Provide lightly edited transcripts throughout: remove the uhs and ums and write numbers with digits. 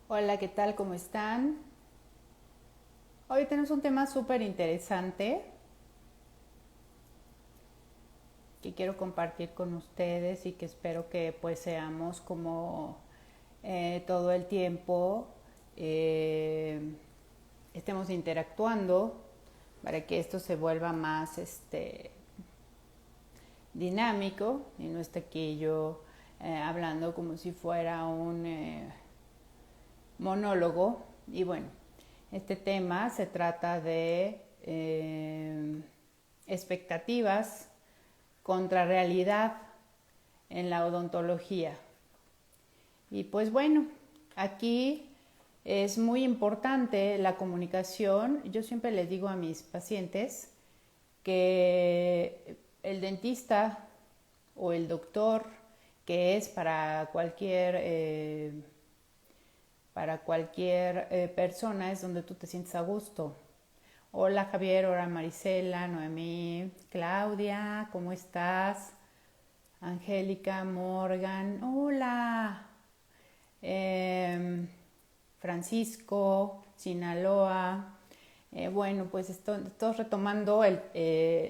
Hola, ¿qué tal? ¿Cómo están? Hoy tenemos un tema súper interesante que quiero compartir con ustedes y que espero que pues seamos como todo el tiempo eh, estemos interactuando para que esto se vuelva más dinámico y no esté aquí yo hablando como si fuera un monólogo. Y bueno, este tema se trata de expectativas contra realidad en la odontología. Y pues bueno, aquí es muy importante la comunicación. Yo siempre les digo a mis pacientes que el dentista o el doctor, que es para cualquier persona, es donde tú te sientes a gusto. Hola Javier, hola Marisela, Noemí, Claudia, ¿cómo estás? Angélica, Morgan, hola. Eh, Francisco, Sinaloa. Bueno, pues estoy retomando,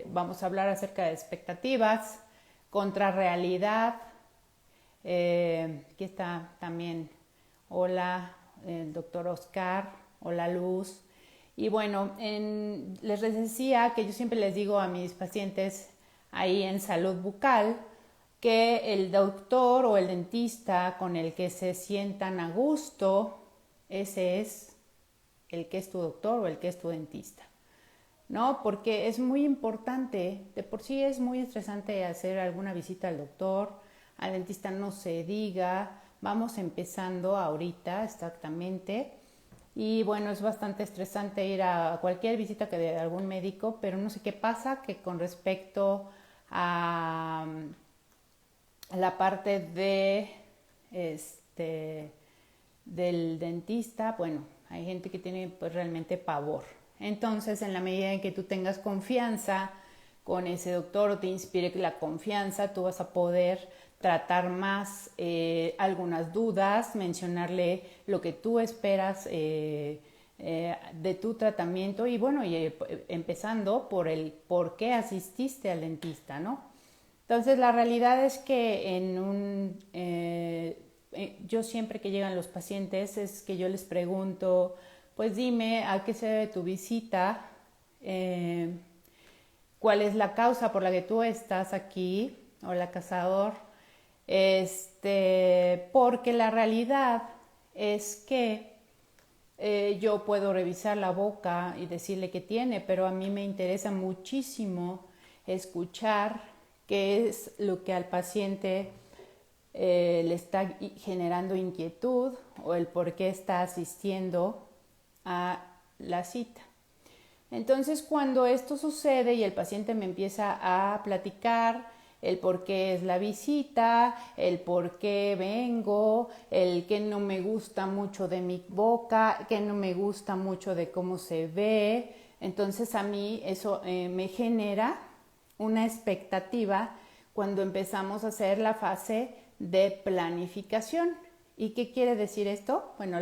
vamos a hablar acerca de expectativas contra realidad. Aquí está también, hola, el doctor Oscar, hola Luz. Y bueno, les decía que yo siempre les digo a mis pacientes ahí en salud bucal que el doctor o el dentista con el que se sientan a gusto, ese es el que es tu doctor o el que es tu dentista. ¿No? Porque es muy importante, de por sí es muy estresante hacer alguna visita al doctor, al dentista no se diga, vamos empezando ahorita exactamente. Y bueno, es bastante estresante ir a cualquier visita que de algún médico, pero no sé qué pasa que con respecto a la parte de este del dentista, bueno, hay gente que tiene pues realmente pavor. Entonces, en la medida en que tú tengas confianza con ese doctor o te inspire la confianza, tú vas a poder tratar más algunas dudas, mencionarle lo que tú esperas de tu tratamiento y bueno, empezando por el por qué asististe al dentista, ¿no? Entonces, la realidad es que yo siempre que llegan los pacientes es que yo les pregunto, pues dime a qué se debe tu visita, eh, cuál es la causa por la que tú estás aquí, hola cazador, porque la realidad es que yo puedo revisar la boca y decirle qué tiene, pero a mí me interesa muchísimo escuchar qué es lo que al paciente le está generando inquietud o el por qué está asistiendo a la cita. Entonces, cuando esto sucede y el paciente me empieza a platicar el por qué es la visita, el por qué vengo, el que no me gusta mucho de mi boca, que no me gusta mucho de cómo se ve, entonces a mí eso me genera una expectativa cuando empezamos a hacer la fase de planificación. ¿Y qué quiere decir esto? Bueno,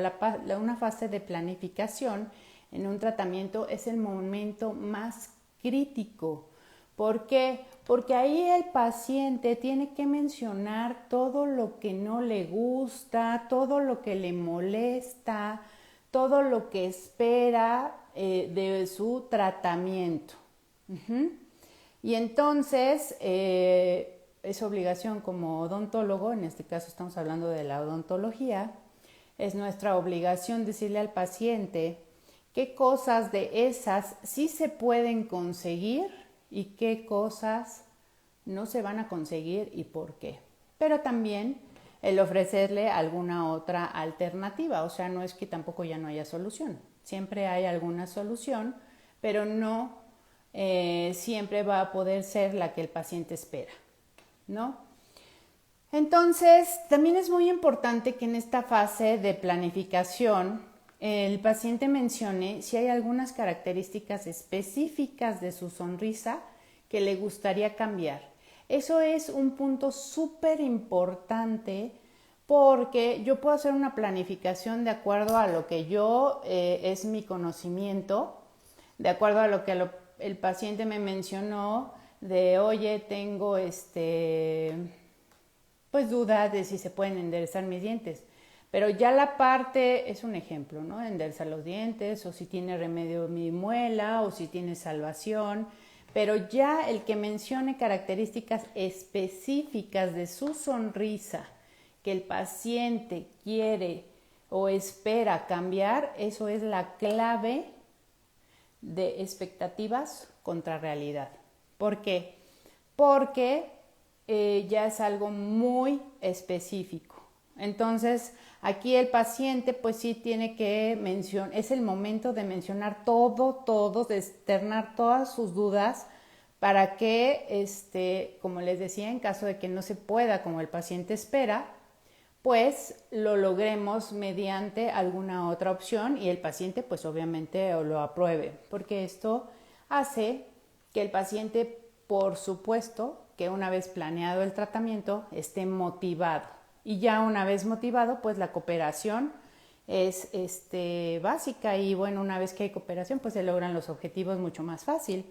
una fase de planificación en un tratamiento es el momento más crítico. ¿Por qué? Porque ahí el paciente tiene que mencionar todo lo que no le gusta, todo lo que le molesta, todo lo que espera de su tratamiento. Uh-huh. Y entonces es obligación como odontólogo, en este caso estamos hablando de la odontología, es nuestra obligación decirle al paciente qué cosas de esas sí se pueden conseguir y qué cosas no se van a conseguir y por qué. Pero también el ofrecerle alguna otra alternativa, o sea, no es que tampoco ya no haya solución, siempre hay alguna solución, pero no siempre va a poder ser la que el paciente espera, ¿no? Entonces, también es muy importante que en esta fase de planificación el paciente mencione si hay algunas características específicas de su sonrisa que le gustaría cambiar. Eso es un punto súper importante porque yo puedo hacer una planificación de acuerdo a lo que yo es mi conocimiento, de acuerdo a lo que el paciente me mencionó, de oye, tengo pues dudas de si se pueden enderezar mis dientes. Pero ya la parte, es un ejemplo, ¿no? Enderezar los dientes, o si tiene remedio mi muela, o si tiene salvación. Pero ya el que mencione características específicas de su sonrisa, que el paciente quiere o espera cambiar, eso es la clave de expectativas contra realidad. ¿Por qué? Porque ya es algo muy específico. Entonces, aquí el paciente pues sí tiene que mencionar, es el momento de mencionar todo, de externar todas sus dudas para que, como les decía, en caso de que no se pueda como el paciente espera, pues lo logremos mediante alguna otra opción y el paciente pues obviamente lo apruebe, porque esto hace que el paciente, por supuesto, que una vez planeado el tratamiento, esté motivado. Y ya una vez motivado, pues la cooperación es básica y bueno, una vez que hay cooperación, pues se logran los objetivos mucho más fácil.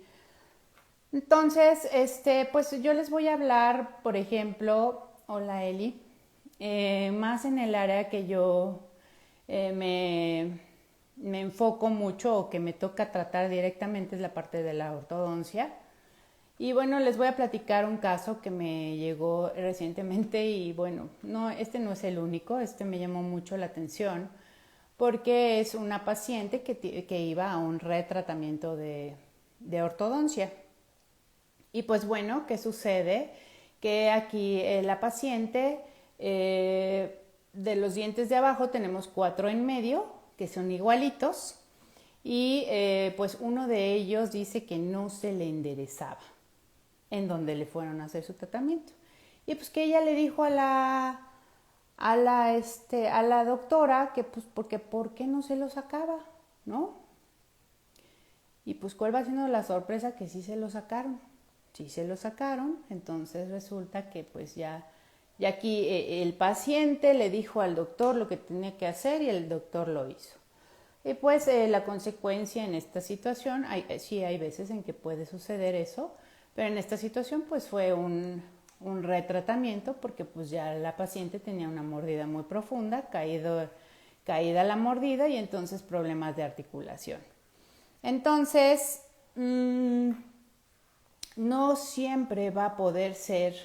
Entonces, pues yo les voy a hablar, por ejemplo, hola Eli, más en el área que yo me enfoco mucho o que me toca tratar directamente es la parte de la ortodoncia. Y bueno, les voy a platicar un caso que me llegó recientemente y bueno, no es el único, me llamó mucho la atención porque es una paciente que iba a un retratamiento de ortodoncia. Y pues bueno, ¿qué sucede? Que aquí la paciente, de los dientes de abajo tenemos 4 en medio, que son igualitos, y pues uno de ellos dice que no se le enderezaba en donde le fueron a hacer su tratamiento. Y pues que ella le dijo a la doctora que pues porque ¿por qué no se lo sacaba? ¿No? Y pues ¿cuál va siendo la sorpresa? Que sí se lo sacaron. Sí se lo sacaron, entonces resulta que pues ya aquí el paciente le dijo al doctor lo que tenía que hacer y el doctor lo hizo. Y pues la consecuencia en esta situación, sí hay veces en que puede suceder eso, pero en esta situación pues fue un retratamiento porque pues ya la paciente tenía una mordida muy profunda, caída la mordida y entonces problemas de articulación. Entonces, no siempre va a poder ser,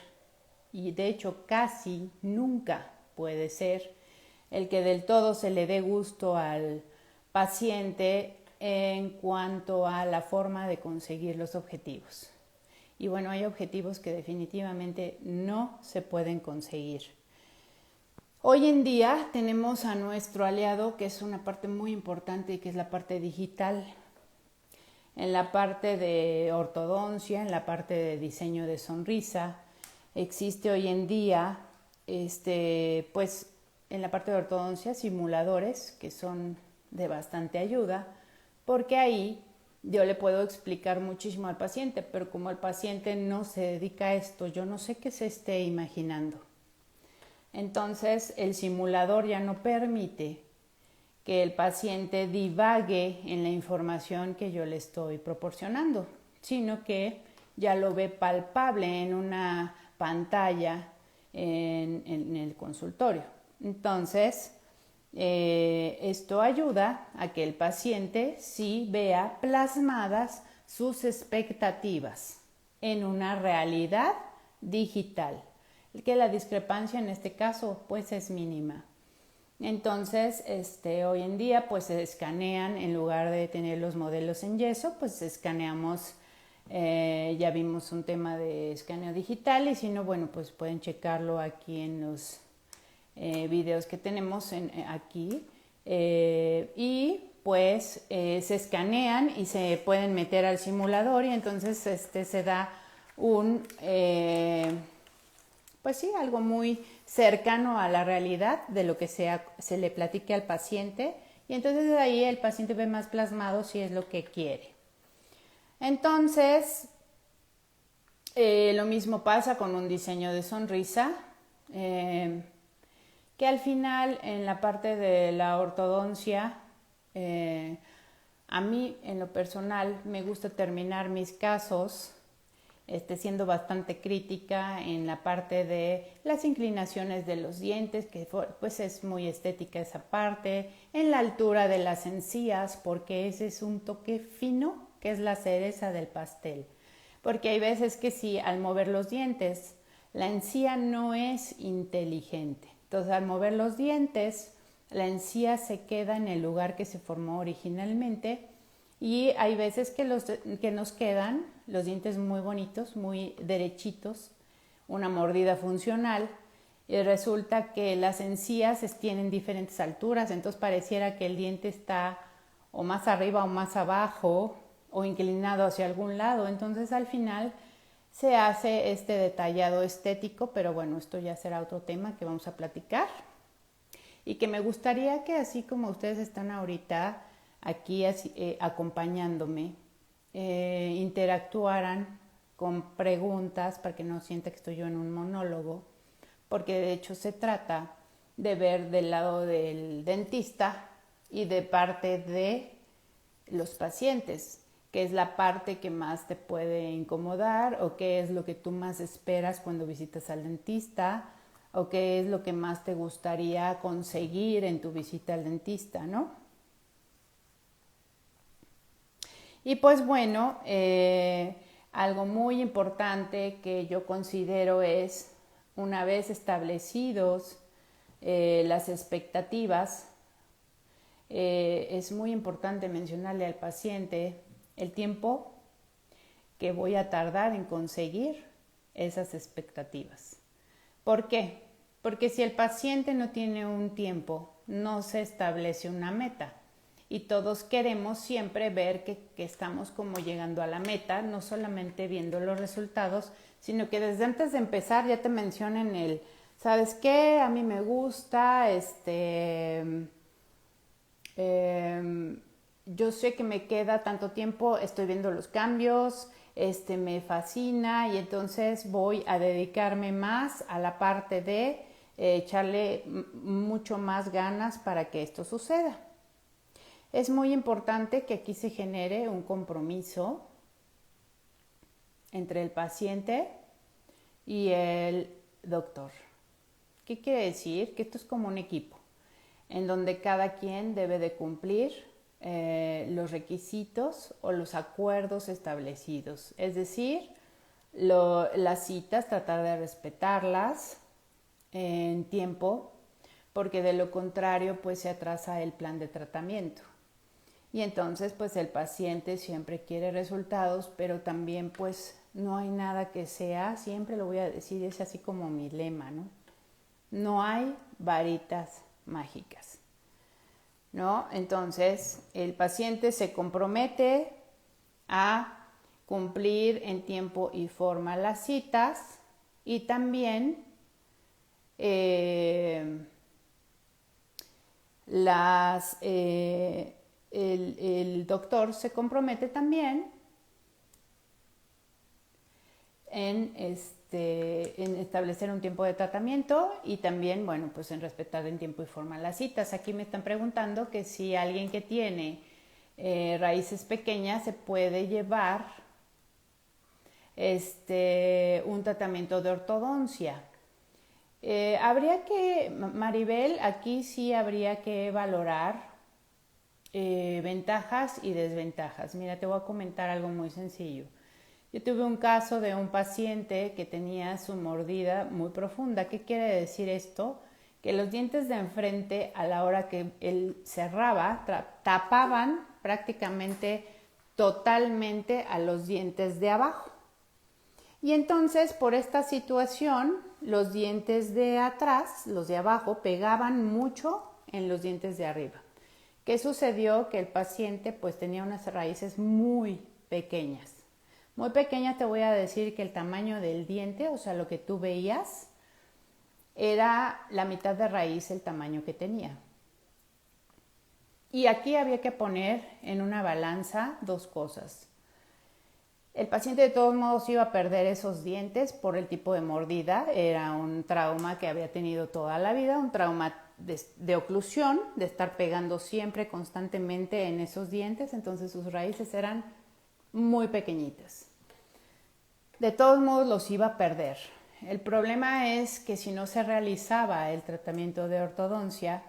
y de hecho casi nunca puede ser, el que del todo se le dé gusto al paciente en cuanto a la forma de conseguir los objetivos. Y bueno, hay objetivos que definitivamente no se pueden conseguir. Hoy en día tenemos a nuestro aliado, que es una parte muy importante y que es la parte digital. En la parte de ortodoncia, en la parte de diseño de sonrisa, existe hoy en día, pues en la parte de ortodoncia, simuladores que son de bastante ayuda, porque ahí yo le puedo explicar muchísimo al paciente, pero como el paciente no se dedica a esto, yo no sé qué se esté imaginando. Entonces, el simulador ya no permite que el paciente divague en la información que yo le estoy proporcionando, sino que ya lo ve palpable en una pantalla en el consultorio. Entonces, esto ayuda a que el paciente sí vea plasmadas sus expectativas en una realidad digital, que la discrepancia en este caso pues es mínima. Entonces, hoy en día pues se escanean, en lugar de tener los modelos en yeso, pues escaneamos, ya vimos un tema de escaneo digital y si no, bueno, pues pueden checarlo aquí en los videos que tenemos aquí y pues se escanean y se pueden meter al simulador y entonces se da pues sí, algo muy cercano a la realidad de lo que se le platique al paciente y entonces de ahí el paciente ve más plasmado si es lo que quiere. Entonces, lo mismo pasa con un diseño de sonrisa. que al final en la parte de la ortodoncia, a mí en lo personal me gusta terminar mis casos siendo bastante crítica en la parte de las inclinaciones de los dientes, que pues es muy estética esa parte, en la altura de las encías, porque ese es un toque fino, que es la cereza del pastel. Porque hay veces que sí, al mover los dientes, la encía no es inteligente. Entonces, al mover los dientes, la encía se queda en el lugar que se formó originalmente y hay veces que nos quedan los dientes muy bonitos, muy derechitos, una mordida funcional, y resulta que las encías tienen diferentes alturas, entonces pareciera que el diente está o más arriba o más abajo o inclinado hacia algún lado. Entonces al final se hace este detallado estético, pero bueno, esto ya será otro tema que vamos a platicar y que me gustaría que así como ustedes están ahorita aquí acompañándome, interactuaran con preguntas para que no sienta que estoy yo en un monólogo, porque de hecho se trata de ver del lado del dentista y de parte de los pacientes, qué es la parte que más te puede incomodar o qué es lo que tú más esperas cuando visitas al dentista o qué es lo que más te gustaría conseguir en tu visita al dentista, ¿no? Y pues bueno, algo muy importante que yo considero es, una vez establecidos las expectativas, es muy importante mencionarle al paciente el tiempo que voy a tardar en conseguir esas expectativas. ¿Por qué? Porque si el paciente no tiene un tiempo, no se establece una meta. Y todos queremos siempre ver que estamos como llegando a la meta, no solamente viendo los resultados, sino que desde antes de empezar ya te mencionen ¿sabes qué? A mí me gusta, yo sé que me queda tanto tiempo, estoy viendo los cambios, me fascina y entonces voy a dedicarme más a la parte de echarle mucho más ganas para que esto suceda. Es muy importante que aquí se genere un compromiso entre el paciente y el doctor. ¿Qué quiere decir? Que esto es como un equipo, en donde cada quien debe de cumplir los requisitos o los acuerdos establecidos. Es decir, las citas, tratar de respetarlas en tiempo, porque de lo contrario pues se atrasa el plan de tratamiento. Y entonces pues el paciente siempre quiere resultados, pero también pues no hay nada que sea, siempre lo voy a decir, es así como mi lema, ¿no? No hay varitas mágicas, ¿no? Entonces el paciente se compromete a cumplir en tiempo y forma las citas y también el doctor se compromete también en establecer un tiempo de tratamiento y también, bueno, pues en respetar en tiempo y forma las citas. Aquí me están preguntando que si alguien que tiene raíces pequeñas se puede llevar un tratamiento de ortodoncia. Habría que, Maribel, aquí sí habría que valorar ventajas y desventajas. Mira, te voy a comentar algo muy sencillo. Yo tuve un caso de un paciente que tenía su mordida muy profunda. ¿Qué quiere decir esto? Que los dientes de enfrente, a la hora que él cerraba, tapaban prácticamente totalmente a los dientes de abajo. Y entonces, por esta situación, los dientes de atrás, los de abajo, pegaban mucho en los dientes de arriba. ¿Qué sucedió? Que el paciente pues tenía unas raíces muy pequeñas. Muy pequeñas, te voy a decir que el tamaño del diente, o sea, lo que tú veías, era la mitad de raíz el tamaño que tenía. Y aquí había que poner en una balanza dos cosas. El paciente de todos modos iba a perder esos dientes por el tipo de mordida. Era un trauma que había tenido toda la vida, un trauma de oclusión, de estar pegando siempre constantemente en esos dientes. Entonces sus raíces eran muy pequeñitas. De todos modos los iba a perder. El problema es que si no se realizaba el tratamiento de ortodoncia,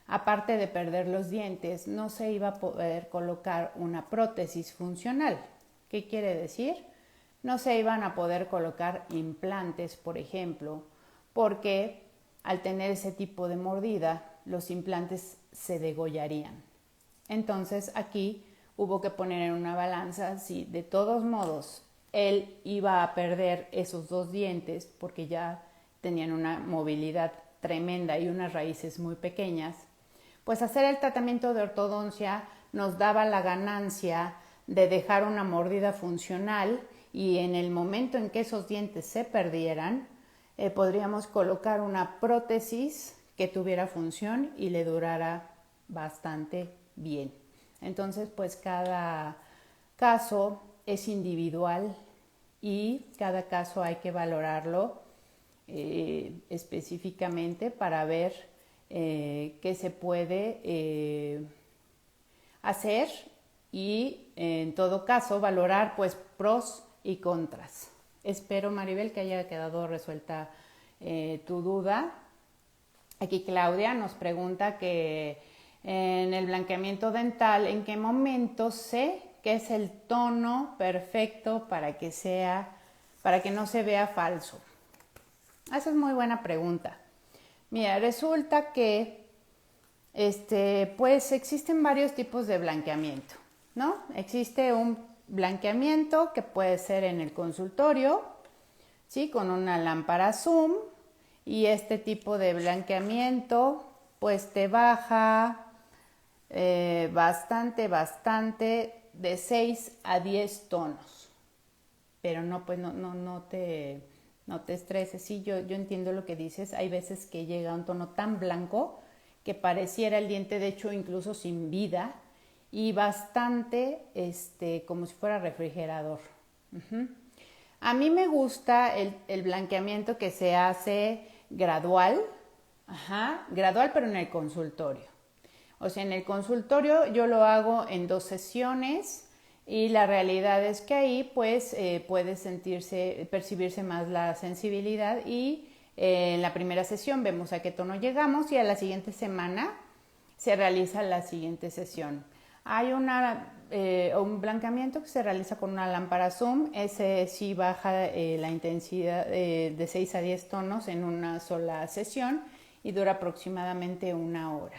aparte de perder los dientes, no se iba a poder colocar una prótesis funcional. ¿Qué quiere decir? No se iban a poder colocar implantes, por ejemplo, porque al tener ese tipo de mordida, los implantes se degollarían. Entonces aquí hubo que poner en una balanza si de todos modos él iba a perder esos 2 dientes porque ya tenían una movilidad tremenda y unas raíces muy pequeñas, pues hacer el tratamiento de ortodoncia nos daba la ganancia de dejar una mordida funcional y en el momento en que esos dientes se perdieran, podríamos colocar una prótesis que tuviera función y le durara bastante bien. Entonces, pues cada caso es individual y cada caso hay que valorarlo específicamente para ver qué se puede hacer y en todo caso valorar pues pros y contras. Espero, Maribel, que haya quedado resuelta tu duda. Aquí Claudia nos pregunta que en el blanqueamiento dental, ¿en qué momento sé que es el tono perfecto para que no se vea falso? Esa es muy buena pregunta. Mira, resulta que pues existen varios tipos de blanqueamiento, ¿no? Existe un blanqueamiento que puede ser en el consultorio, ¿sí? Con una lámpara Zoom, y este tipo de blanqueamiento pues te baja bastante de 6 a 10 tonos. Pero no te estreses. Sí, yo entiendo lo que dices. Hay veces que llega a un tono tan blanco que pareciera el diente, de hecho, incluso sin vida, y bastante como si fuera refrigerador. A mí me gusta el blanqueamiento que se hace gradual, gradual, pero en el consultorio. O sea, en el consultorio yo lo hago en 2 sesiones y la realidad es que ahí pues puede percibirse más la sensibilidad y en la primera sesión vemos a qué tono llegamos y a la siguiente semana se realiza la siguiente sesión. Hay un blanqueamiento que se realiza con una lámpara Zoom. Ese sí baja la intensidad de 6 a 10 tonos en una sola sesión y dura aproximadamente 1 hora.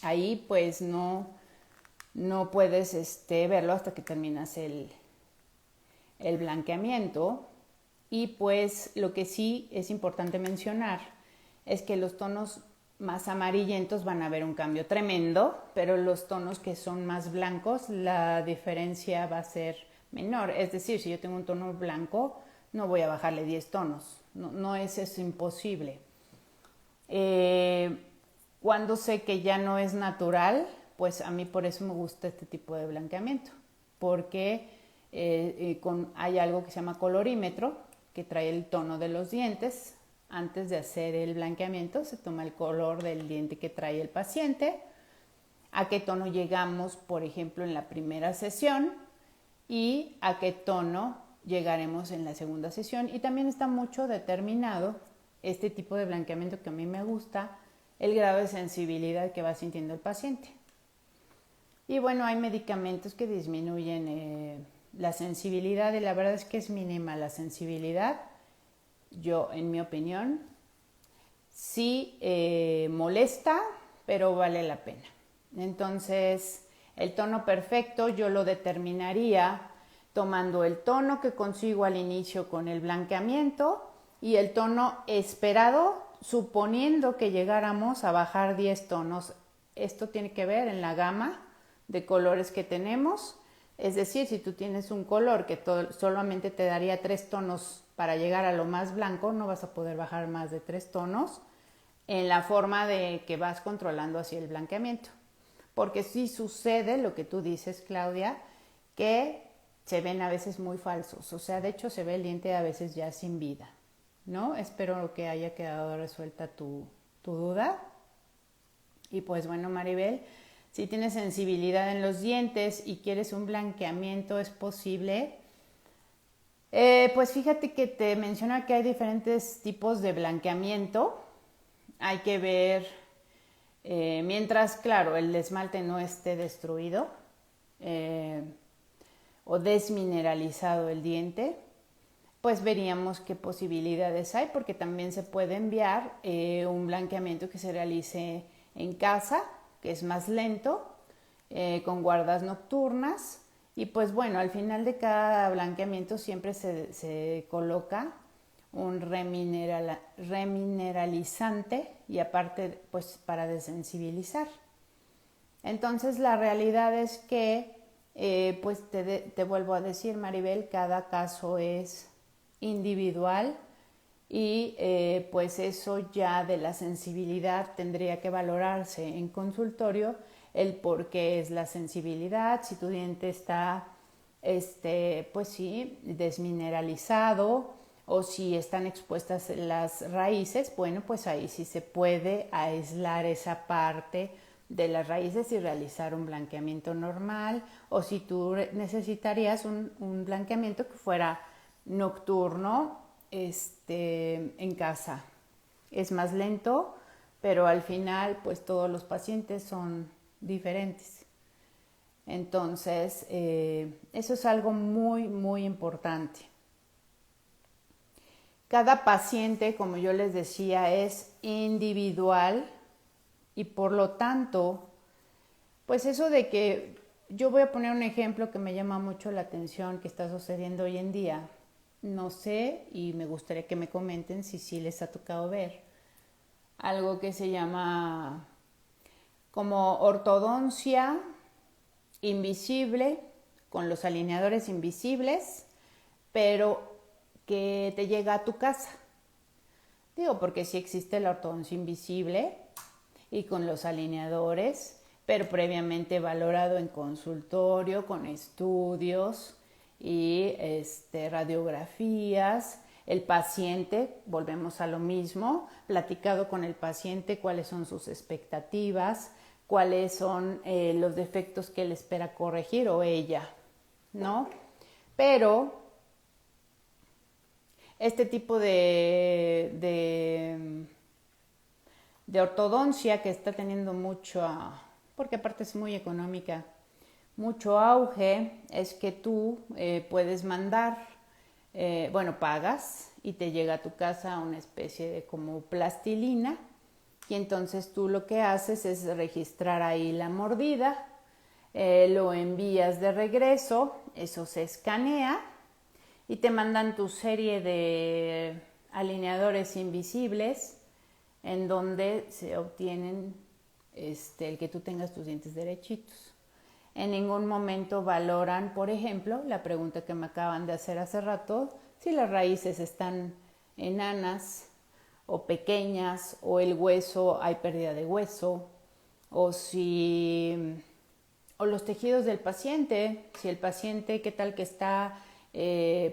Ahí pues no puedes verlo hasta que terminas el blanqueamiento. Y pues lo que sí es importante mencionar es que los tonos más amarillentos van a ver un cambio tremendo, pero los tonos que son más blancos, la diferencia va a ser menor. Es decir, si yo tengo un tono blanco, no voy a bajarle 10 tonos. No es eso, imposible. Cuando sé que ya no es natural, pues a mí por eso me gusta este tipo de blanqueamiento, porque hay algo que se llama colorímetro, que trae el tono de los dientes. Antes de hacer el blanqueamiento se toma el color del diente que trae el paciente, a qué tono llegamos, por ejemplo, en la primera sesión y a qué tono llegaremos en la segunda sesión. Y también está mucho determinado este tipo de blanqueamiento que a mí me gusta, el grado de sensibilidad que va sintiendo el paciente. Y bueno, hay medicamentos que disminuyen la sensibilidad y la verdad es que es mínima la sensibilidad. Yo, en mi opinión, sí molesta, pero vale la pena. Entonces, el tono perfecto yo lo determinaría tomando el tono que consigo al inicio con el blanqueamiento y el tono esperado, suponiendo que llegáramos a bajar 10 tonos. Esto tiene que ver en la gama de colores que tenemos. Es decir, si tú tienes un color que solamente te daría 3 tonos para llegar a lo más blanco, no vas a poder bajar más de 3 tonos en la forma de que vas controlando así el blanqueamiento. Porque sí sucede lo que tú dices, Claudia, que se ven a veces muy falsos. O sea, de hecho se ve el diente a veces ya sin vida, ¿no? Espero que haya quedado resuelta tu duda. Y pues bueno, Maribel, si tienes sensibilidad en los dientes y quieres un blanqueamiento, es posible. Pues fíjate que te menciona que hay diferentes tipos de blanqueamiento. Hay que ver, mientras, claro, el esmalte no esté destruido o desmineralizado el diente, pues veríamos qué posibilidades hay, porque también se puede enviar un blanqueamiento que se realice en casa, que es más lento, con guardas nocturnas. Y pues bueno, al final de cada blanqueamiento siempre se coloca un remineralizante y aparte pues para desensibilizar. Entonces la realidad es que pues te vuelvo a decir, Maribel, cada caso es individual y pues eso ya de la sensibilidad tendría que valorarse en consultorio el por qué es la sensibilidad, si tu diente está pues sí, desmineralizado o si están expuestas las raíces, bueno, pues ahí sí se puede aislar esa parte de las raíces y realizar un blanqueamiento normal, o si tú necesitarías un blanqueamiento que fuera nocturno en casa. Es más lento, pero al final pues todos los pacientes son diferentes. Entonces, eso es algo muy, muy importante. Cada paciente, como yo les decía, es individual y por lo tanto, pues eso de que yo voy a poner un ejemplo que me llama mucho la atención que está sucediendo hoy en día. No sé y me gustaría que me comenten si sí les ha tocado ver algo que se llama como ortodoncia invisible, con los alineadores invisibles, pero que te llega a tu casa. Digo, porque sí existe la ortodoncia invisible y con los alineadores, pero previamente valorado en consultorio, con estudios y radiografías. El paciente, volvemos a lo mismo, platicado con el paciente cuáles son sus expectativas, cuáles son los defectos que él espera corregir o ella, ¿no? Pero este tipo de ortodoncia que está teniendo mucho, porque aparte es muy económica, mucho auge, es que tú puedes mandar, pagas y te llega a tu casa una especie de como plastilina y entonces tú lo que haces es registrar ahí la mordida, lo envías de regreso, eso se escanea y te mandan tu serie de alineadores invisibles en donde se obtienen el que tú tengas tus dientes derechitos. En ningún momento valoran, por ejemplo, la pregunta que me acaban de hacer hace rato, si las raíces están enanas o pequeñas o el hueso, hay pérdida de hueso, o los tejidos del paciente, si el paciente qué tal que está,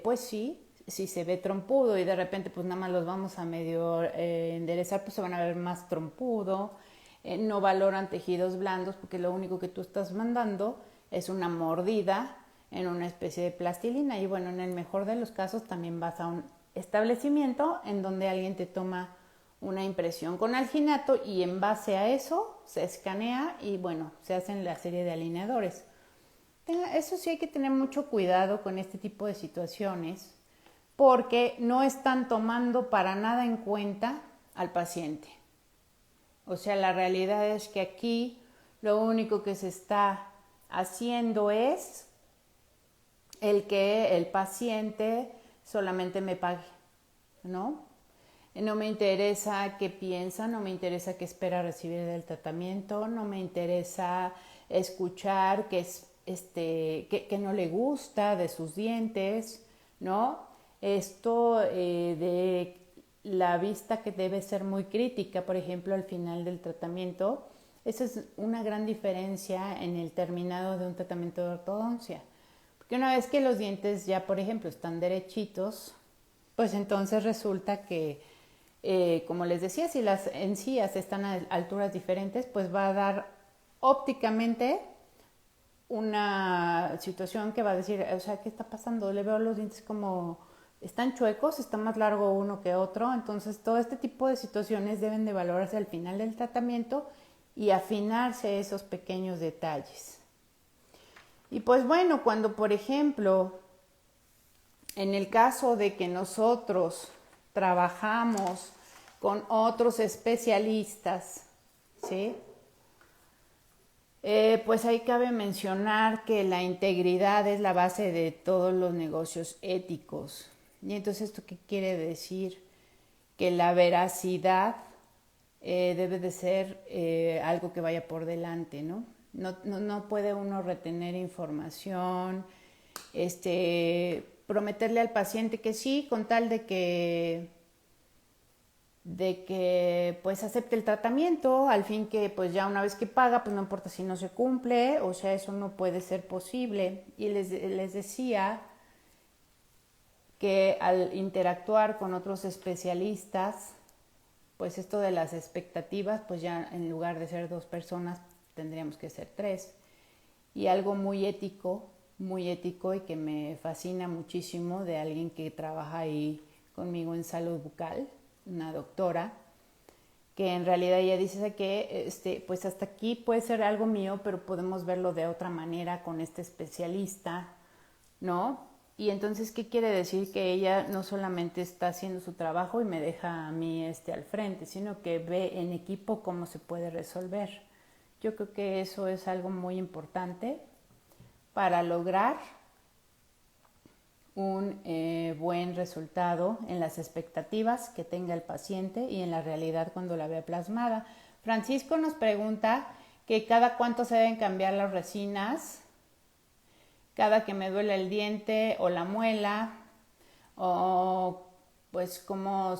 pues sí, si se ve trompudo y de repente pues nada más los vamos a medio enderezar, pues se van a ver más trompudo. No valoran tejidos blandos porque lo único que tú estás mandando es una mordida en una especie de plastilina y bueno, en el mejor de los casos también vas a un establecimiento en donde alguien te toma una impresión con alginato y en base a eso se escanea y bueno, se hacen la serie de alineadores. Eso sí hay que tener mucho cuidado con este tipo de situaciones porque no están tomando para nada en cuenta al paciente. O sea, la realidad es que aquí lo único que se está haciendo es el que el paciente solamente me pague, ¿no? No me interesa qué piensa, no me interesa qué espera recibir del tratamiento, no me interesa escuchar qué no le gusta de sus dientes, ¿no? Esto de la vista que debe ser muy crítica, por ejemplo, al final del tratamiento, esa es una gran diferencia en el terminado de un tratamiento de ortodoncia. Que una vez que los dientes ya, por ejemplo, están derechitos, pues entonces resulta que, como les decía, si las encías están a alturas diferentes, pues va a dar ópticamente una situación que va a decir, o sea, ¿qué está pasando? Le veo los dientes como están chuecos, está más largo uno que otro. Entonces, todo este tipo de situaciones deben de valorarse al final del tratamiento y afinarse esos pequeños detalles. Y pues bueno, cuando por ejemplo, en el caso de que nosotros trabajamos con otros especialistas, ¿sí? Pues ahí cabe mencionar que la integridad es la base de todos los negocios éticos. Y entonces, ¿esto qué quiere decir? Que la veracidad debe de ser algo que vaya por delante, ¿no? No puede uno retener información, prometerle al paciente que sí, con tal de que pues acepte el tratamiento, al fin que pues ya una vez que paga, pues no importa si no se cumple, o sea, eso no puede ser posible. Y les decía que al interactuar con otros especialistas, pues esto de las expectativas, pues ya en lugar de ser 2 personas, tendríamos que ser 3. Y algo muy ético y que me fascina muchísimo de alguien que trabaja ahí conmigo en salud bucal, una doctora, que en realidad ella dice que pues hasta aquí puede ser algo mío, pero podemos verlo de otra manera con este especialista, ¿no? Y entonces, ¿qué quiere decir? Que ella no solamente está haciendo su trabajo y me deja a mí al frente, sino que ve en equipo cómo se puede resolver. Yo creo que eso es algo muy importante para lograr un buen resultado en las expectativas que tenga el paciente y en la realidad cuando la vea plasmada. Francisco nos pregunta que cada cuánto se deben cambiar las resinas, cada que me duele el diente o la muela, o pues cómo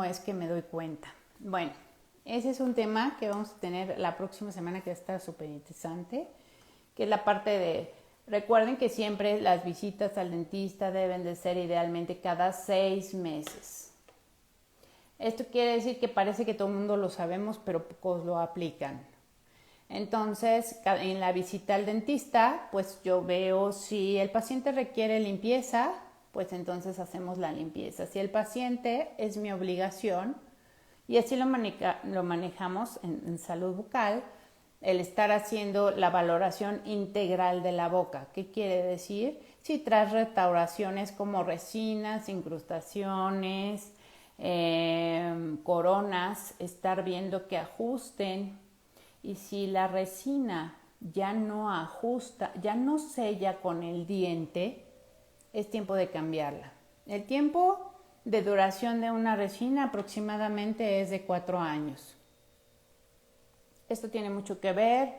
es que me doy cuenta. Bueno, ese es un tema que vamos a tener la próxima semana, que está súper interesante, que es la parte de... Recuerden que siempre las visitas al dentista deben de ser idealmente cada 6 meses. Esto quiere decir que parece que todo el mundo lo sabemos, pero pocos lo aplican. Entonces, en la visita al dentista, pues yo veo si el paciente requiere limpieza, pues entonces hacemos la limpieza. Si el paciente es mi obligación, y así lo manejamos en salud bucal, el estar haciendo la valoración integral de la boca. ¿Qué quiere decir? Si traes restauraciones como resinas, incrustaciones, coronas, estar viendo que ajusten. Y si la resina ya no ajusta, ya no sella con el diente, es tiempo de cambiarla. El tiempo de duración de una resina aproximadamente es de 4 años. Esto tiene mucho que ver,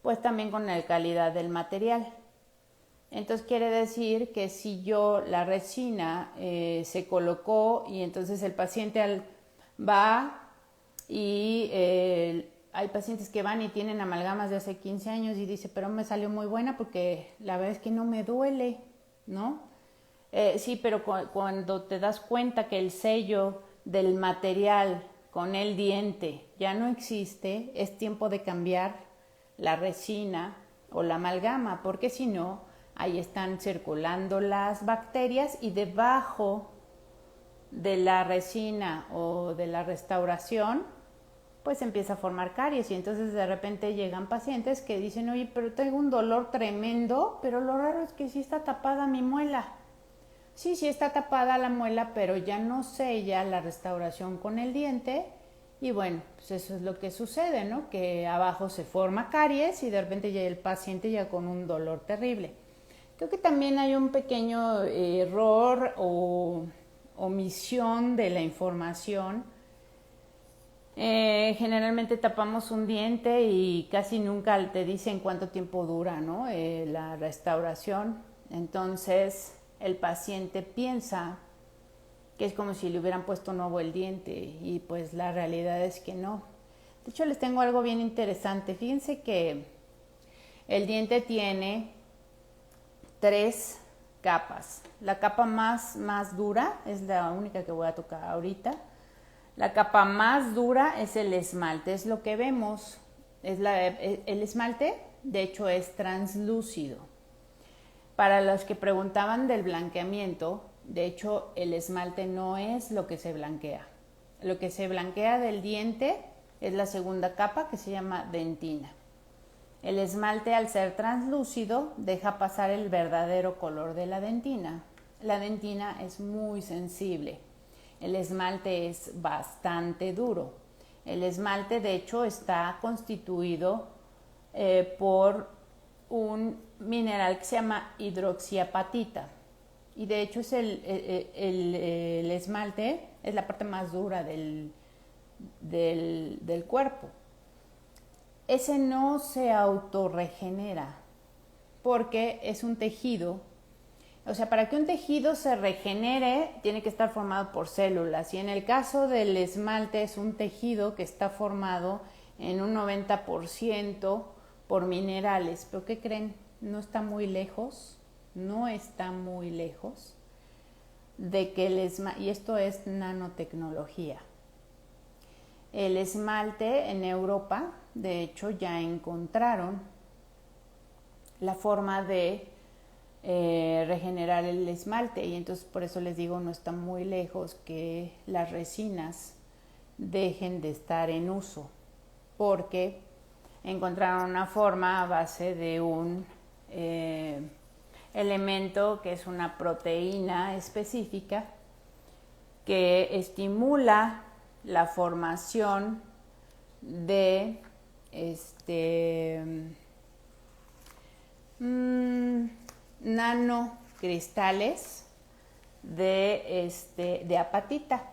pues también con la calidad del material. Entonces quiere decir que si yo la resina se colocó y entonces el paciente va y hay pacientes que van y tienen amalgamas de hace 15 años y dice, pero me salió muy buena porque la verdad es que no me duele, ¿no? Sí, pero cuando te das cuenta que el sello del material con el diente ya no existe, es tiempo de cambiar la resina o la amalgama, porque si no, ahí están circulando las bacterias y debajo de la resina o de la restauración, pues empieza a formar caries. Y entonces de repente llegan pacientes que dicen, oye, pero tengo un dolor tremendo, pero lo raro es que sí está tapada mi muela. Sí está tapada la muela, pero ya no sella la restauración con el diente. Y bueno, pues eso es lo que sucede, ¿no? Que abajo se forma caries y de repente ya el paciente ya con un dolor terrible. Creo que también hay un pequeño error o omisión de la información. Generalmente tapamos un diente y casi nunca te dicen cuánto tiempo dura, ¿no? La restauración. Entonces el paciente piensa que es como si le hubieran puesto nuevo el diente y pues la realidad es que no. De hecho, les tengo algo bien interesante. Fíjense que el diente tiene 3 capas. La capa más dura es la única que voy a tocar ahorita. La capa más dura es el esmalte, es lo que vemos. El esmalte, de hecho, es translúcido. Para los que preguntaban del blanqueamiento, de hecho, el esmalte no es lo que se blanquea. Lo que se blanquea del diente es la segunda capa, que se llama dentina. El esmalte, al ser translúcido, deja pasar el verdadero color de la dentina. La dentina es muy sensible. El esmalte es bastante duro. El esmalte, de hecho, está constituido por un mineral que se llama hidroxiapatita. Y de hecho es el esmalte es la parte más dura del cuerpo. Ese no se autorregenera porque es un tejido. O sea, para que un tejido se regenere tiene que estar formado por células. Y en el caso del esmalte es un tejido que está formado en un 90% por minerales. ¿Pero qué creen? No está muy lejos de que el esmalte, y esto es nanotecnología. El esmalte en Europa, de hecho, ya encontraron la forma de regenerar el esmalte, y entonces por eso les digo, no está muy lejos que las resinas dejen de estar en uso, porque encontraron una forma a base de un elemento que es una proteína específica que estimula la formación de nanocristales de apatita,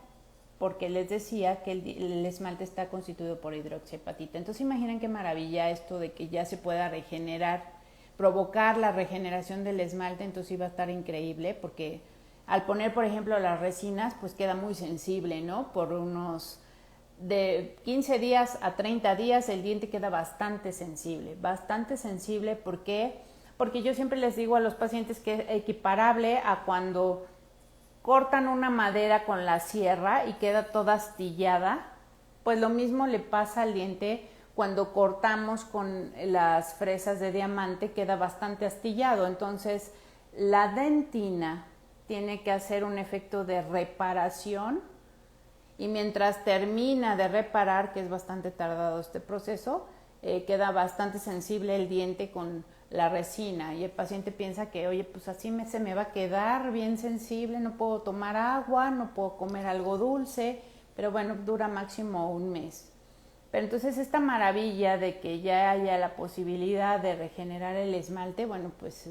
porque les decía que el esmalte está constituido por hidroxiapatita. Entonces imaginen qué maravilla esto de que ya se pueda regenerar, provocar la regeneración del esmalte. Entonces iba a estar increíble, porque al poner, por ejemplo, las resinas, pues queda muy sensible, ¿no? Por unos de 15 días a 30 días el diente queda bastante sensible, ¿por qué? Porque yo siempre les digo a los pacientes que es equiparable a cuando cortan una madera con la sierra y queda toda astillada, pues lo mismo le pasa al diente cuando cortamos con las fresas de diamante, queda bastante astillado. Entonces la dentina tiene que hacer un efecto de reparación, y mientras termina de reparar, que es bastante tardado este proceso, queda bastante sensible el diente con la resina, y el paciente piensa que, oye, pues así se me va a quedar bien sensible, no puedo tomar agua, no puedo comer algo dulce, pero bueno, dura máximo un mes. Pero entonces esta maravilla de que ya haya la posibilidad de regenerar el esmalte, bueno, pues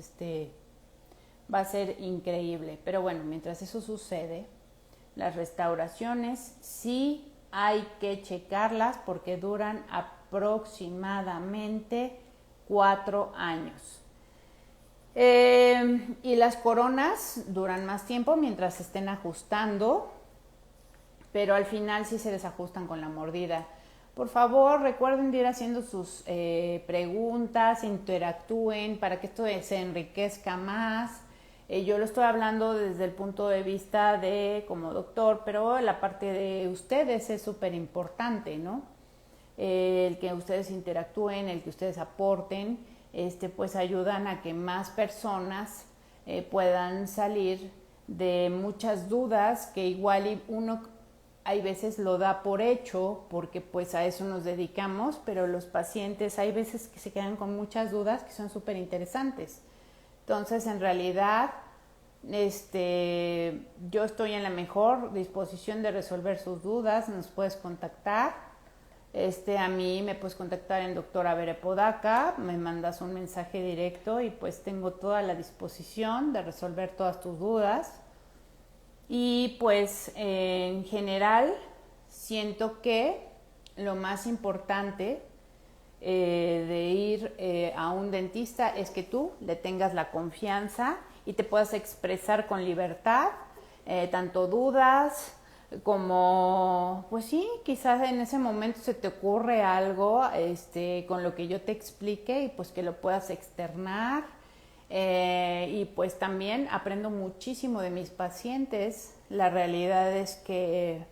va a ser increíble. Pero bueno, mientras eso sucede, las restauraciones sí hay que checarlas porque duran aproximadamente 4 años. Y las coronas duran más tiempo mientras se estén ajustando, pero al final sí se desajustan con la mordida. Por favor, recuerden de ir haciendo sus preguntas, interactúen para que esto se enriquezca más. Yo lo estoy hablando desde el punto de vista de como doctor, pero la parte de ustedes es súper importante, ¿no? El que ustedes interactúen, el que ustedes aporten, pues ayudan a que más personas puedan salir de muchas dudas que igual uno hay veces lo da por hecho porque pues a eso nos dedicamos, pero los pacientes hay veces que se quedan con muchas dudas que son súper interesantes. Entonces, en realidad, yo estoy en la mejor disposición de resolver sus dudas. Nos puedes contactar. A mí me puedes contactar en Doctora Bere Podaca, me mandas un mensaje directo y pues tengo toda la disposición de resolver todas tus dudas. Y pues en general siento que lo más importante de ir a un dentista es que tú le tengas la confianza y te puedas expresar con libertad, tanto dudas como, pues sí, quizás en ese momento se te ocurre algo con lo que yo te explique y pues que lo puedas externar. Y pues también aprendo muchísimo de mis pacientes. La realidad es que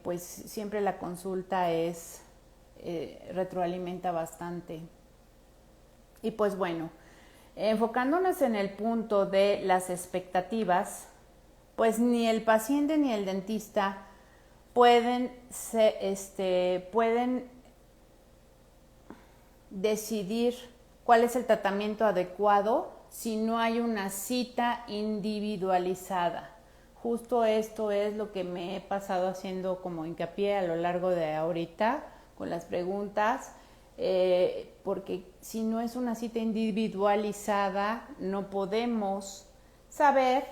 pues siempre la consulta es retroalimenta bastante. Y pues bueno, enfocándonos en el punto de las expectativas, pues ni el paciente ni el dentista pueden decidir cuál es el tratamiento adecuado si no hay una cita individualizada. Justo esto es lo que me he pasado haciendo como hincapié a lo largo de ahorita con las preguntas, porque si no es una cita individualizada no podemos saber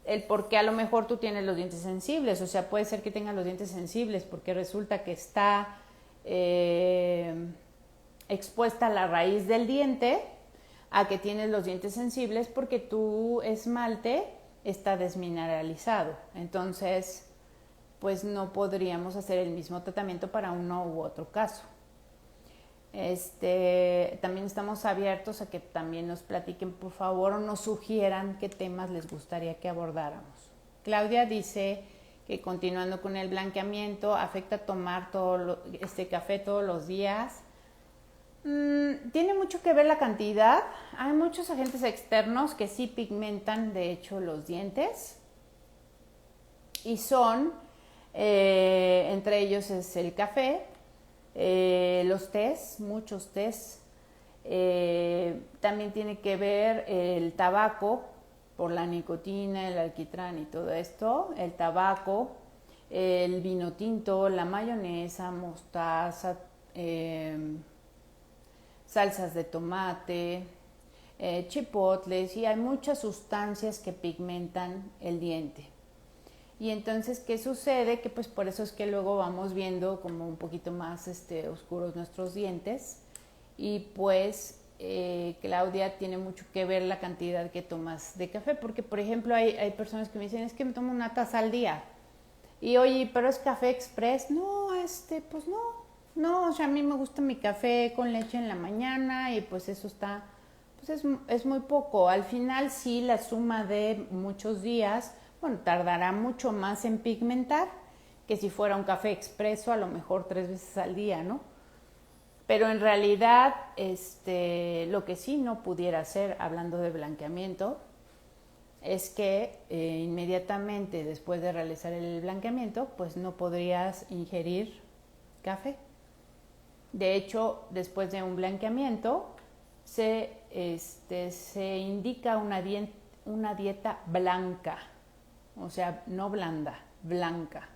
el por qué a lo mejor tú tienes los dientes sensibles. O sea, puede ser que tengas los dientes sensibles porque resulta que está expuesta la raíz del diente, a que tienes los dientes sensibles porque tu esmalte está desmineralizado. Entonces, pues no podríamos hacer el mismo tratamiento para uno u otro caso. También estamos abiertos a que también nos platiquen, por favor, o nos sugieran qué temas les gustaría que abordáramos. Claudia dice que continuando con el blanqueamiento, afecta tomar este café todos los días. Tiene mucho que ver la cantidad. Hay muchos agentes externos que sí pigmentan, de hecho, los dientes. Y son, entre ellos es el café, los tés, muchos tés. También tiene que ver el tabaco, por la nicotina, el alquitrán y todo esto. El tabaco, el vino tinto, la mayonesa, mostaza, salsas de tomate, chipotles, y hay muchas sustancias que pigmentan el diente. Y entonces, ¿qué sucede? Que pues por eso es que luego vamos viendo como un poquito más oscuros nuestros dientes. Y pues Claudia, tiene mucho que ver la cantidad que tomas de café, porque por ejemplo hay personas que me dicen, es que me tomo una taza al día. Y oye, pero es café express. No, pues no, o sea, a mí me gusta mi café con leche en la mañana y pues eso está, pues es muy poco. Al final sí, la suma de muchos días, bueno, tardará mucho más en pigmentar que si fuera un café expreso, a lo mejor 3 veces al día, ¿no? Pero en realidad, lo que sí no pudiera hacer, hablando de blanqueamiento, es que inmediatamente después de realizar el blanqueamiento, pues no podrías ingerir café. De hecho, después de un blanqueamiento, se indica una dieta blanca, o sea, no blanda, blanca.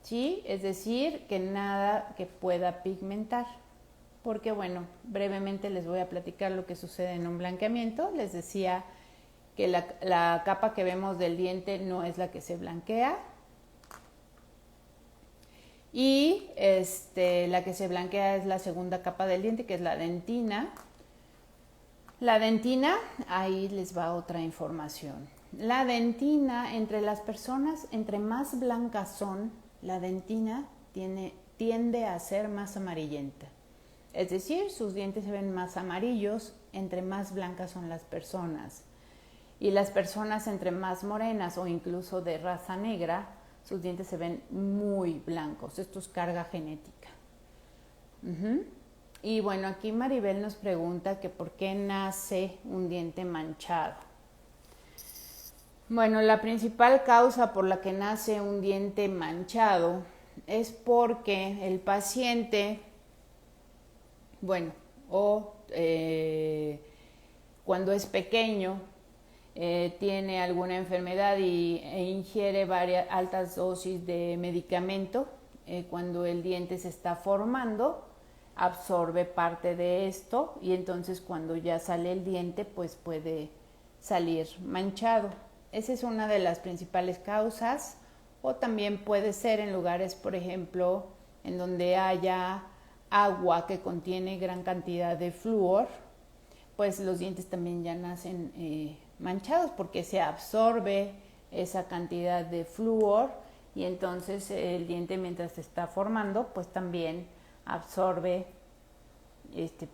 ¿Sí? Es decir, que nada que pueda pigmentar. Porque bueno, brevemente les voy a platicar lo que sucede en un blanqueamiento. Les decía que la capa que vemos del diente no es la que se blanquea. Y la que se blanquea es la segunda capa del diente, que es la dentina. La dentina, ahí les va otra información. La dentina, entre las personas, entre más blancas son, la dentina tiende a ser más amarillenta. Es decir, sus dientes se ven más amarillos entre más blancas son las personas. Y las personas entre más morenas o incluso de raza negra, sus dientes se ven muy blancos. Esto es carga genética. Y bueno, aquí Maribel nos pregunta que por qué nace un diente manchado. Bueno, la principal causa por la que nace un diente manchado es porque el paciente, bueno, cuando es pequeño, tiene alguna enfermedad e ingiere altas dosis de medicamento, cuando el diente se está formando, absorbe parte de esto y entonces cuando ya sale el diente, pues puede salir manchado. Esa es una de las principales causas, o también puede ser en lugares, por ejemplo, en donde haya agua que contiene gran cantidad de flúor, pues los dientes también ya nacen manchados porque se absorbe esa cantidad de flúor y entonces el diente, mientras se está formando, pues también absorbe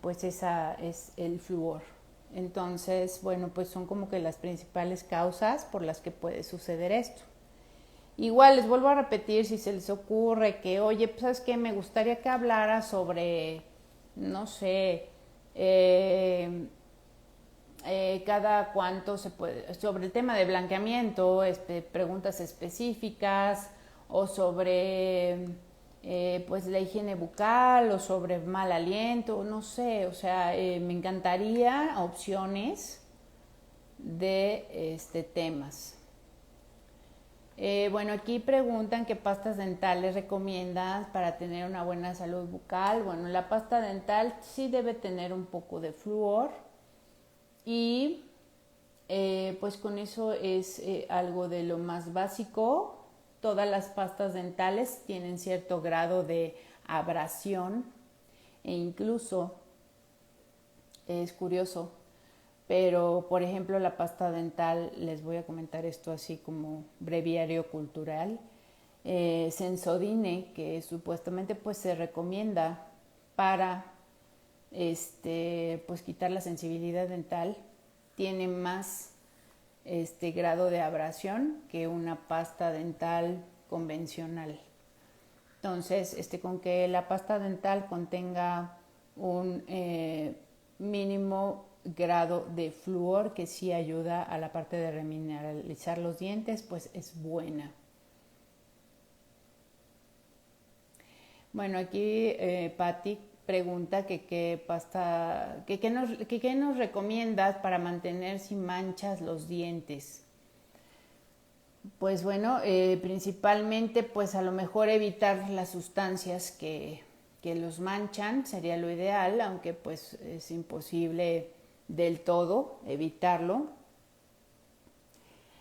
pues esa es el flúor. Entonces, bueno, pues son como que las principales causas por las que puede suceder esto. Igual les vuelvo a repetir, si se les ocurre que, oye, pues sabes qué, me gustaría que hablara sobre, no sé, cada cuánto se puede, sobre el tema de blanqueamiento, preguntas específicas, o sobre pues la higiene bucal, o sobre mal aliento, no sé, o sea, me encantaría opciones de temas. Bueno, aquí preguntan qué pastas dentales recomiendas para tener una buena salud bucal. Bueno, la pasta dental sí debe tener un poco de flúor y pues con eso es algo de lo más básico. Todas las pastas dentales tienen cierto grado de abrasión e incluso es curioso, pero por ejemplo la pasta dental, les voy a comentar esto así como breviario cultural, Sensodyne, que supuestamente pues se recomienda para pues quitar la sensibilidad dental, tiene más grado de abrasión que una pasta dental convencional. Entonces, con que la pasta dental contenga un mínimo grado de flúor que sí ayuda a la parte de remineralizar los dientes, pues es buena. Bueno, aquí Patti pregunta que qué pasta, qué nos recomiendas para mantener sin manchas los dientes. Pues bueno, principalmente pues a lo mejor evitar las sustancias que los manchan sería lo ideal, aunque pues es imposible del todo evitarlo.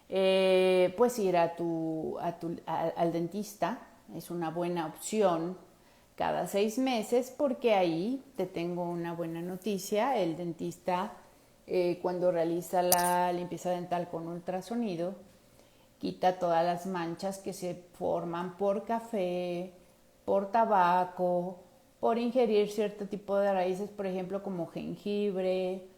Pues ir al dentista es una buena opción cada 6 meses, porque ahí te tengo una buena noticia. El dentista cuando realiza la limpieza dental con ultrasonido quita todas las manchas que se forman por café, por tabaco, por ingerir cierto tipo de raíces, por ejemplo como jengibre,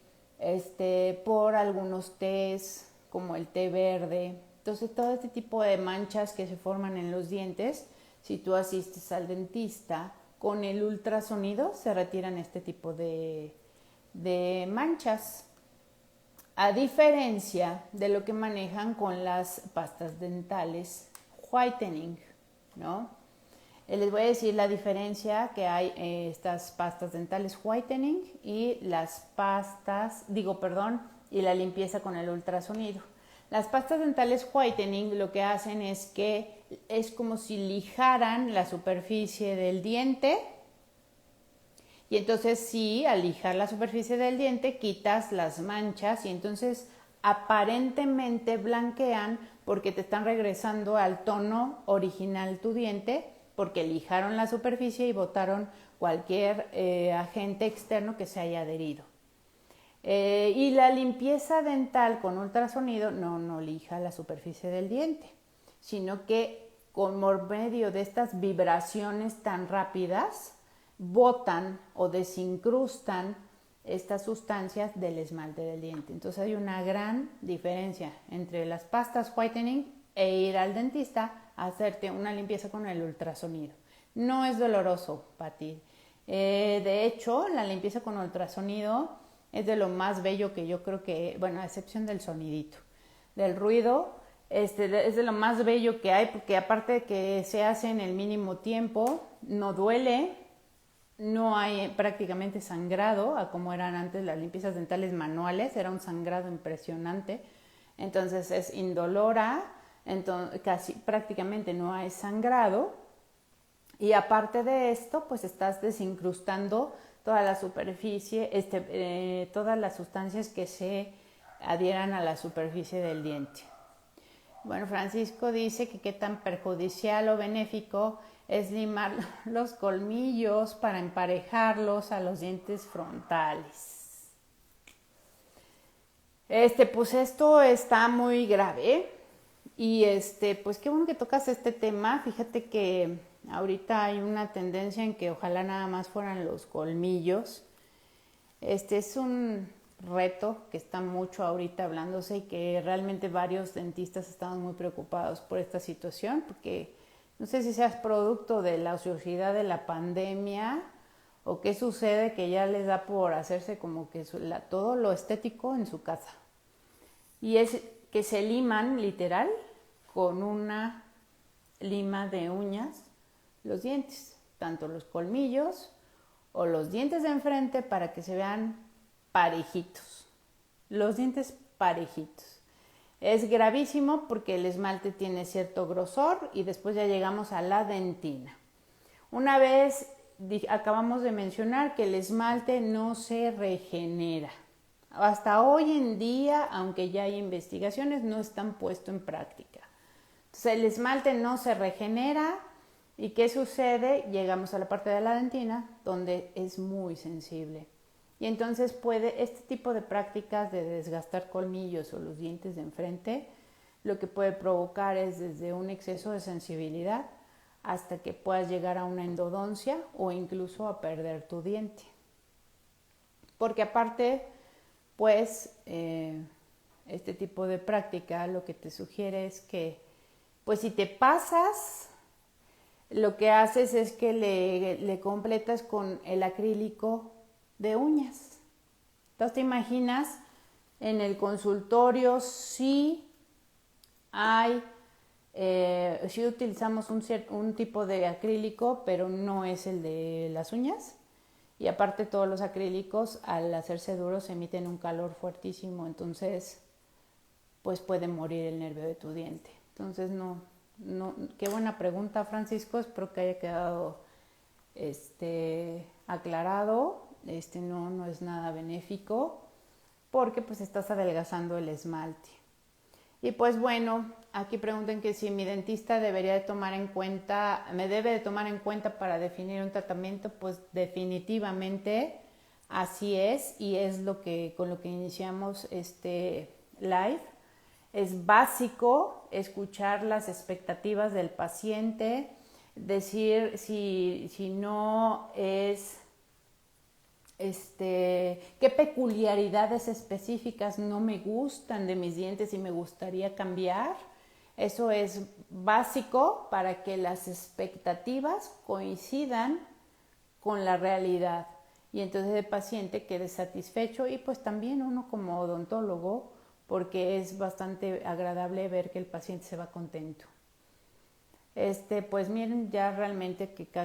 por algunos tés como el té verde. Entonces todo este tipo de manchas que se forman en los dientes, si tú asistes al dentista con el ultrasonido, se retiran este tipo de manchas. A diferencia de lo que manejan con las pastas dentales whitening, ¿no? Les voy a decir la diferencia que hay estas pastas dentales whitening y y la limpieza con el ultrasonido. Las pastas dentales whitening lo que hacen es que es como si lijaran la superficie del diente. Y entonces sí, al lijar la superficie del diente quitas las manchas y entonces aparentemente blanquean porque te están regresando al tono original tu diente, porque lijaron la superficie y botaron cualquier agente externo que se haya adherido. Y la limpieza dental con ultrasonido no lija la superficie del diente, sino que por medio de estas vibraciones tan rápidas botan o desincrustan estas sustancias del esmalte del diente. Entonces hay una gran diferencia entre las pastas whitening e ir al dentista a hacerte una limpieza con el ultrasonido. No es doloroso, Pati. De hecho, la limpieza con ultrasonido es de lo más bello que yo creo que, bueno, a excepción del sonidito, del ruido, es de lo más bello que hay, porque aparte de que se hace en el mínimo tiempo, no duele, no hay prácticamente sangrado, a como eran antes las limpiezas dentales manuales, era un sangrado impresionante. Entonces es indolora, entonces casi prácticamente no hay sangrado, y aparte de esto pues estás desincrustando toda la superficie, todas las sustancias que se adhieran a la superficie del diente. Bueno, Francisco dice que qué tan perjudicial o benéfico es limar los colmillos para emparejarlos a los dientes frontales. Pues esto está muy grave y pues qué bueno que tocas este tema. Fíjate que ahorita hay una tendencia en que ojalá nada más fueran los colmillos, Este es un reto que está mucho ahorita hablándose y que realmente varios dentistas estamos muy preocupados por esta situación, porque no sé si sea producto de la ociosidad de la pandemia o qué sucede, que ya les da por hacerse como que todo lo estético en su casa. Y es que se liman literal con una lima de uñas los dientes, tanto los colmillos o los dientes de enfrente, para que se vean parejitos. Los dientes parejitos. Es gravísimo porque el esmalte tiene cierto grosor y después ya llegamos a la dentina. Una vez acabamos de mencionar que el esmalte no se regenera. Hasta hoy en día, aunque ya hay investigaciones, no están puestos en práctica. Entonces el esmalte no se regenera. ¿Y qué sucede? Llegamos a la parte de la dentina, donde es muy sensible. Y entonces este tipo de prácticas de desgastar colmillos o los dientes de enfrente, lo que puede provocar es desde un exceso de sensibilidad hasta que puedas llegar a una endodoncia o incluso a perder tu diente. Porque aparte, pues, este tipo de práctica lo que te sugiere es que, pues si te pasas, lo que haces es que le completas con el acrílico de uñas. Entonces te imaginas en el consultorio si utilizamos un tipo de acrílico, pero no es el de las uñas. Y aparte todos los acrílicos al hacerse duros emiten un calor fuertísimo, entonces pues puede morir el nervio de tu diente. Entonces no, qué buena pregunta, Francisco, espero que haya quedado aclarado. No es nada benéfico porque pues estás adelgazando el esmalte. Y pues bueno, aquí preguntan que si mi dentista me debe de tomar en cuenta para definir un tratamiento. Pues definitivamente así es, y es con lo que iniciamos este live. Es básico escuchar las expectativas del paciente, decir si no es, qué peculiaridades específicas no me gustan de mis dientes y me gustaría cambiar. Eso es básico para que las expectativas coincidan con la realidad y entonces el paciente quede satisfecho, y pues también uno como odontólogo, porque es bastante agradable ver que el paciente se va contento. Pues miren, ya realmente que casi